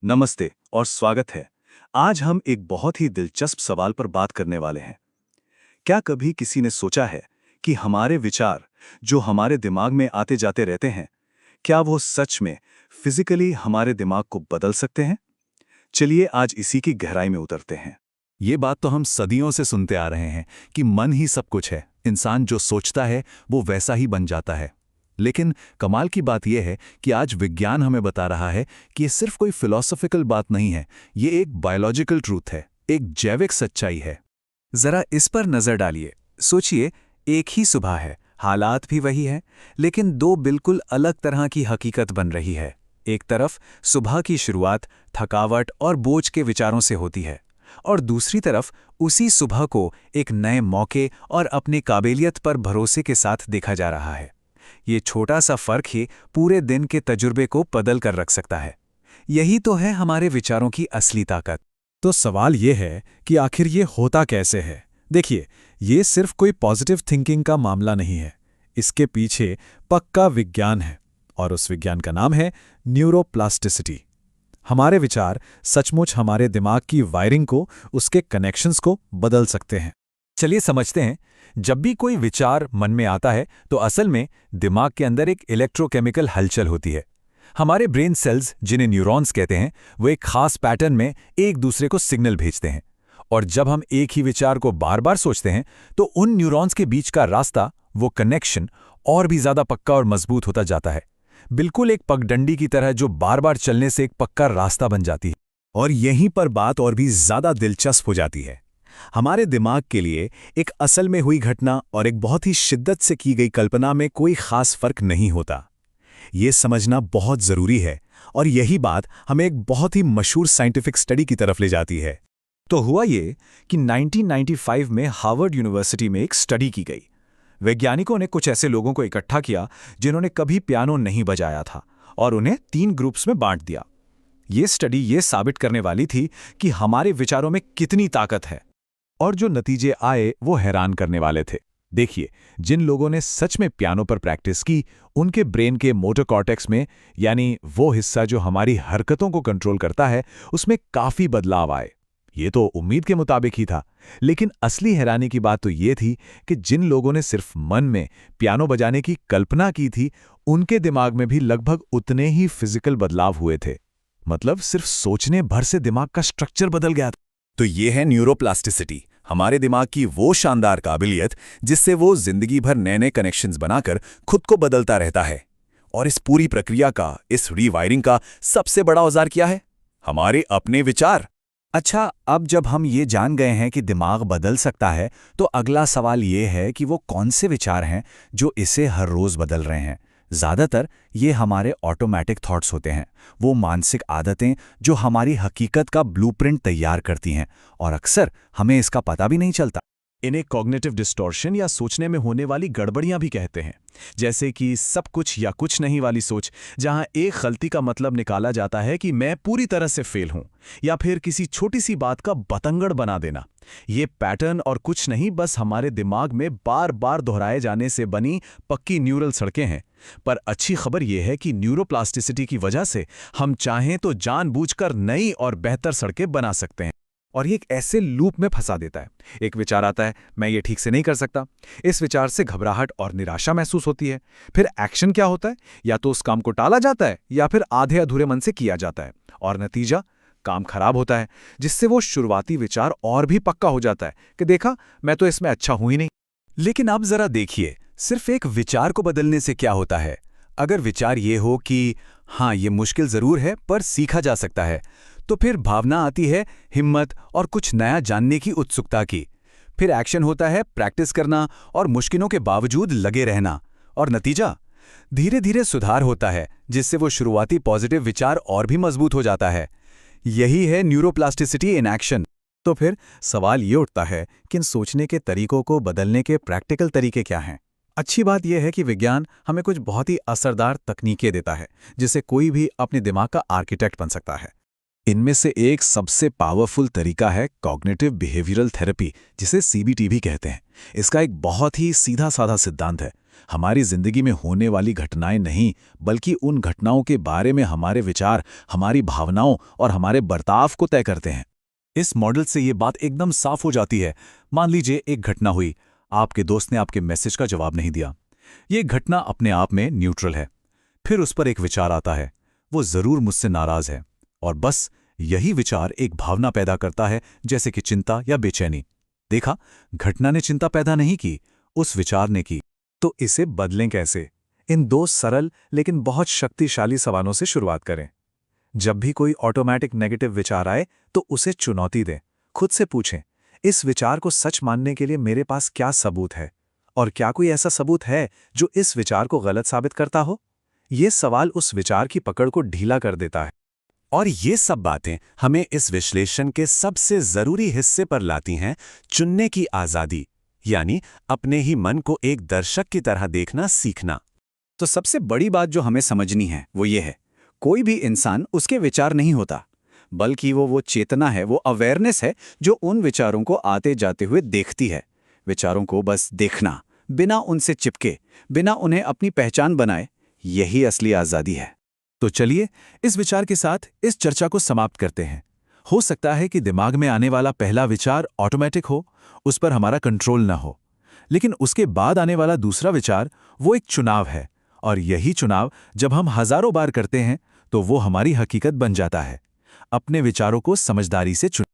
नमस्ते और स्वागत है। आज हम एक बहुत ही दिलचस्प सवाल पर बात करने वाले हैं। क्या कभी किसी ने सोचा है कि हमारे विचार, जो हमारे दिमाग में आते जाते रहते हैं, क्या वो सच में फिजिकली हमारे दिमाग को बदल सकते हैं? चलिए आज इसी की गहराई में उतरते हैं। ये बात तो हम सदियों से सुनते आ रहे हैं कि मन ही सब कुछ है। इंसान जो सोचता है वो वैसा ही बन जाता है। लेकिन कमाल की बात यह है कि आज विज्ञान हमें बता रहा है कि ये सिर्फ कोई फिलॉसॉफिकल बात नहीं है, ये एक बायोलॉजिकल ट्रूथ है, एक जैविक सच्चाई है। जरा इस पर नजर डालिए। सोचिए, एक ही सुबह है, हालात भी वही है, लेकिन दो बिल्कुल अलग तरह की हकीकत बन रही है। एक तरफ सुबह की शुरुआत थकावट और बोझ के विचारों से होती है, और दूसरी तरफ उसी सुबह को एक नए मौके और अपनी काबिलियत पर भरोसे के साथ देखा जा रहा है। ये छोटा सा फर्क ही पूरे दिन के तजुर्बे को बदल कर रख सकता है। यही तो है हमारे विचारों की असली ताकत। तो सवाल ये है कि आखिर ये होता कैसे है। देखिए, ये सिर्फ कोई पॉजिटिव थिंकिंग का मामला नहीं है। इसके पीछे पक्का विज्ञान है, और उस विज्ञान का नाम है न्यूरोप्लास्टिसिटी। हमारे विचार सचमुच हमारे दिमाग की वायरिंग को, उसके कनेक्शंस को बदल सकते हैं। चलिए समझते हैं। जब भी कोई विचार मन में आता है तो असल में दिमाग के अंदर एक इलेक्ट्रोकेमिकल हलचल होती है। हमारे ब्रेन सेल्स, जिन्हें न्यूरॉन्स कहते हैं, वो एक खास पैटर्न में एक दूसरे को सिग्नल भेजते हैं। और जब हम एक ही विचार को बार बार सोचते हैं तो उन न्यूरॉन्स के बीच का रास्ता, वो कनेक्शन, और भी ज्यादा पक्का और मजबूत होता जाता है। बिल्कुल एक पगडंडी की तरह जो बार बार चलने से एक पक्का रास्ता बन जाती है। और यहीं पर बात और भी ज्यादा दिलचस्प हो जाती है। हमारे दिमाग के लिए एक असल में हुई घटना और एक बहुत ही शिद्दत से की गई कल्पना में कोई खास फर्क नहीं होता। ये समझना बहुत जरूरी है, और यही बात हमें एक बहुत ही मशहूर साइंटिफिक स्टडी की तरफ ले जाती है। तो हुआ ये कि 1995 में हार्वर्ड यूनिवर्सिटी में एक स्टडी की गई। वैज्ञानिकों ने कुछ ऐसे लोगों को इकट्ठा किया जिन्होंने कभी पियानो नहीं बजाया था, और उन्हें 3 ग्रुप्स में बांट दिया। ये स्टडी ये साबित करने वाली थी कि हमारे विचारों में कितनी ताकत है। और जो नतीजे आए वो हैरान करने वाले थे। देखिए, जिन लोगों ने सच में पियानो पर प्रैक्टिस की, उनके ब्रेन के मोटर कॉर्टेक्स में, यानी वो हिस्सा जो हमारी हरकतों को कंट्रोल करता है, उसमें काफी बदलाव आए। ये तो उम्मीद के मुताबिक ही था। लेकिन असली हैरानी की बात तो ये थी कि जिन लोगों ने सिर्फ मन में पियानो बजाने की कल्पना की थी, उनके दिमाग में भी लगभग उतने ही फिजिकल बदलाव हुए थे। मतलब सिर्फ सोचने भर से दिमाग का स्ट्रक्चर बदल गया था। तो ये है न्यूरोप्लास्टिसिटी, हमारे दिमाग की वो शानदार काबिलियत जिससे वो जिंदगी भर नए नए कनेक्शंस बनाकर खुद को बदलता रहता है। और इस पूरी प्रक्रिया का, इस रीवायरिंग का सबसे बड़ा औजार क्या है? हमारे अपने विचार। अच्छा, अब जब हम ये जान गए हैं कि दिमाग बदल सकता है, तो अगला सवाल ये है कि वो कौन से विचार हैं जो इसे हर रोज बदल रहे हैं। ज़्यादातर ये हमारे ऑटोमेटिक थॉट्स होते हैं, वो मानसिक आदतें जो हमारी हकीकत का ब्लूप्रिंट तैयार करती हैं, और अक्सर हमें इसका पता भी नहीं चलता। इन्हें कॉग्निटिव डिस्टॉर्शन या सोचने में होने वाली गड़बड़ियां भी कहते हैं, जैसे कि सब कुछ या कुछ नहीं वाली सोच, जहां एक गलती का मतलब निकाला जाता है कि मैं पूरी तरह से फेल हूं, या फिर किसी छोटी सी बात का बतंगड़ बना देना। ये पैटर्न और कुछ नहीं, बस हमारे दिमाग में बार बार दोहराए जाने से बनी पक्की न्यूरल सड़कें हैं। पर अच्छी खबर यह है कि न्यूरोप्लास्टिसिटी की वजह से हम चाहें तो जानबूझकर नई और बेहतर सड़कें बना सकते हैं। और ये एक ऐसे लूप में फंसा देता है। एक विचार आता है, मैं ये ठीक से नहीं कर सकता। इस विचार से घबराहट और निराशा महसूस होती है। फिर एक्शन क्या होता है? या तो उस काम को टाला जाता है, या फिर आधे अधूरे मन से किया जाता है, और नतीजा काम खराब होता है, जिससे वो शुरुआती विचार और भी पक्का हो जाता है कि देखा, मैं तो इसमें अच्छा हूं ही नहीं। लेकिन अब जरा देखिए, सिर्फ एक विचार को बदलने से क्या होता है? अगर विचार ये हो कि हाँ, ये मुश्किल जरूर है पर सीखा जा सकता है, तो फिर भावना आती है हिम्मत और कुछ नया जानने की उत्सुकता की। फिर एक्शन होता है प्रैक्टिस करना और मुश्किलों के बावजूद लगे रहना, और नतीजा धीरे धीरे सुधार होता है, जिससे वो शुरुआती पॉजिटिव विचार और भी मजबूत हो जाता है। यही है न्यूरोप्लास्टिसिटी इन एक्शन। तो फिर सवाल ये उठता है कि इन सोचने के तरीकों को बदलने के प्रैक्टिकल तरीके क्या हैं? अच्छी बात यह है कि विज्ञान हमें कुछ बहुत ही असरदार तकनीकें देता है, जिससे कोई भी अपने दिमाग का आर्किटेक्ट बन सकता है। इनमें से एक सबसे पावरफुल तरीका है कॉग्निटिव बिहेवियरल थेरेपी, जिसे सीबीटी भी कहते हैं। इसका एक बहुत ही सीधा साधा सिद्धांत है। हमारी जिंदगी में होने वाली घटनाएं नहीं, बल्कि उन घटनाओं के बारे में हमारे विचार, हमारी भावनाओं और हमारे बर्ताव को तय करते हैं। इस मॉडल से ये बात एकदम साफ हो जाती है। मान लीजिए एक घटना हुई, आपके दोस्त ने आपके मैसेज का जवाब नहीं दिया। ये घटना अपने आप में न्यूट्रल है। फिर उस पर एक विचार आता है, वो जरूर मुझसे नाराज है, और बस यही विचार एक भावना पैदा करता है, जैसे कि चिंता या बेचैनी। देखा, घटना ने चिंता पैदा नहीं की, उस विचार ने की। तो इसे बदलें कैसे? इन दो सरल लेकिन बहुत शक्तिशाली सवालों से शुरुआत करें। जब भी कोई ऑटोमेटिक नेगेटिव विचार आए तो उसे चुनौती दें। खुद से पूछें, इस विचार को सच मानने के लिए मेरे पास क्या सबूत है? और क्या कोई ऐसा सबूत है जो इस विचार को गलत साबित करता हो? ये सवाल उस विचार की पकड़ को ढीला कर देता है। और ये सब बातें हमें इस विश्लेषण के सबसे जरूरी हिस्से पर लाती हैं, चुनने की आजादी, यानी अपने ही मन को एक दर्शक की तरह देखना सीखना। तो सबसे बड़ी बात जो हमें समझनी है वो ये है, कोई भी इंसान उसके विचार नहीं होता, बल्कि वो चेतना है, वो अवेयरनेस है जो उन विचारों को आते जाते हुए देखती है। विचारों को बस देखना, बिना उनसे चिपके, बिना उन्हें अपनी पहचान बनाए, यही असली आज़ादी है। तो चलिए इस विचार के साथ इस चर्चा को समाप्त करते हैं। हो सकता है कि दिमाग में आने वाला पहला विचार ऑटोमेटिक हो, उस पर हमारा कंट्रोल ना हो, लेकिन उसके बाद आने वाला दूसरा विचार वो एक चुनाव है, और यही चुनाव जब हम हजारों बार करते हैं तो वो हमारी हकीकत बन जाता है। अपने विचारों को समझदारी से चुन